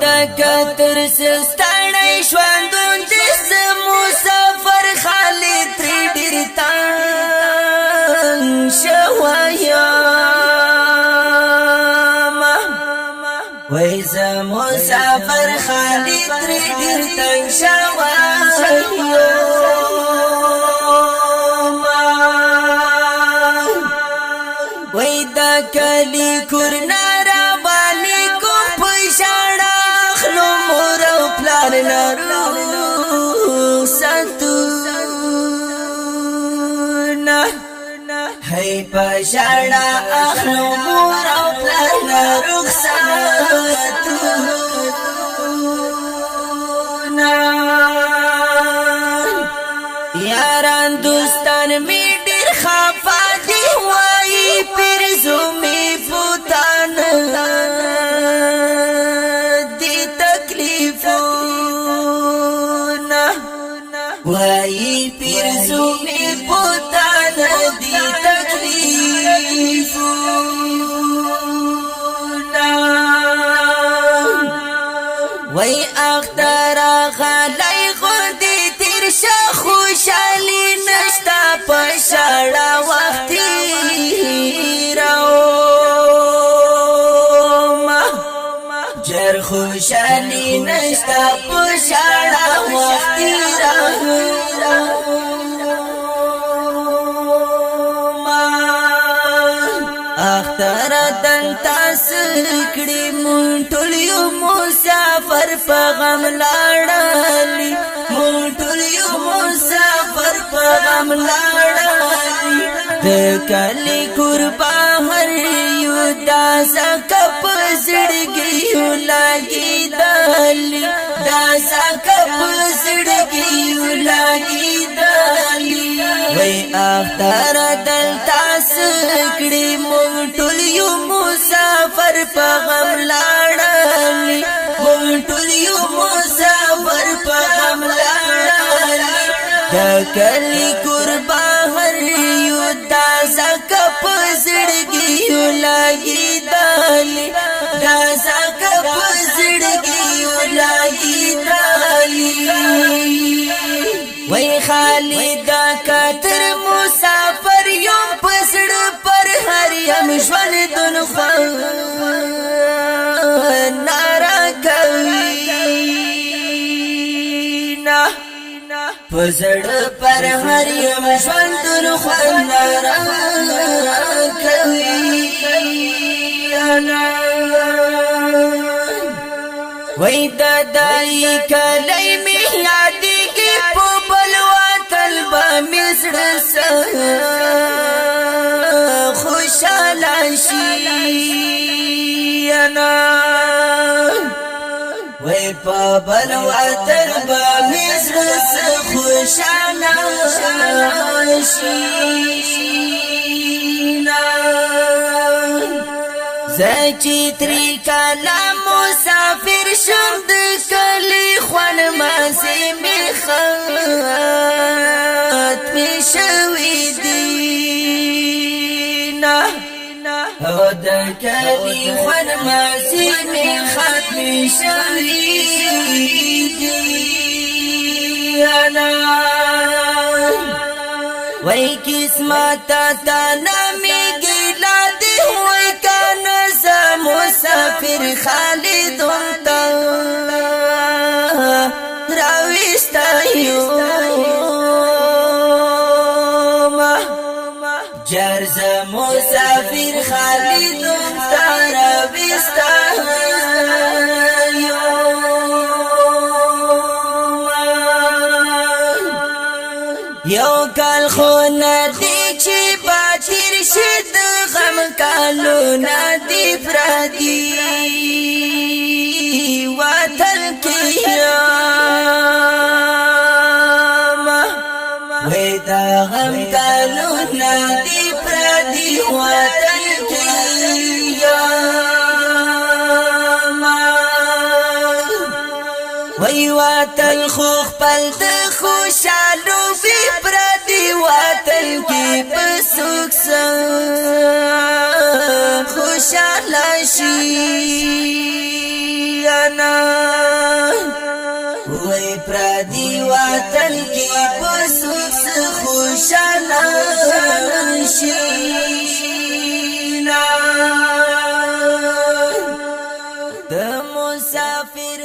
د کتر سستړی ژوندون د مسافر خالد تری ډیر تنګ شویا وای زه مسافر خالد تری ډیر تنګ شویا وای د کلی کورنا را باندې کو پښړا خلو مور او پلار لرو ستونه هي پښړا خلو مور او پلار لرو ستونه یاران دوستان می ډیر خفا دي وای پر زومي پوتان دي تکلیفونه وای پر زومي پوتان دي تکلیفونه وای اختر غلای غدي تیر خوشالي نشتا پښړا وخت جر خوشالي نشتا پښړا وخت اختر دن تاس کړي مون ټول یو مسافر په غم لاړلی مون ټول یو مسافر په غم لاړلی د کلی قربا هر یو داس کپ زړګي لګي دلی داس کپ زړګي لګي دلی وای اختر دل تاس کړي مون ټول یو مسافر په غم لاړلی مون ټول یو مسافر په غم لاړلی د کلی قربا هر یو داس کپ زړګي لګي دلی داس کپ زړګي لګي دلی وای خالد کتر مسافر یم پسړ پر هر یم ژوند دن خو نارا کوي نا پسړ پر هر یم ژوند دن خو نارا کوي انا وای دای کلی می یادی کی په بلوا طلبه مصر سره خوشاله شي انا وای په بلوا طلبه مصر سره خوشاله شي زچی تری کلا مسافر شم د کلی خوان مازی می خط می شوی دینا او د کلی خوان مازی می خط می شوی دینا وای قسمت تا نمی گیلا دی وای مسافر خالد تا راويستا يوم جرز مسافر خالد تا راويستا يوم یو کال خو ندی چی باتیر شد غم کالو ندی پردی وطن کیاما ویدا غم کالو ندی پردی وطن کیاما وی وطن خو خپل د خوشالو بی پردی وطن کی پسوک خوشاله شي انا وای پردی وطن کی بسوس خوشاله شینا د مسافر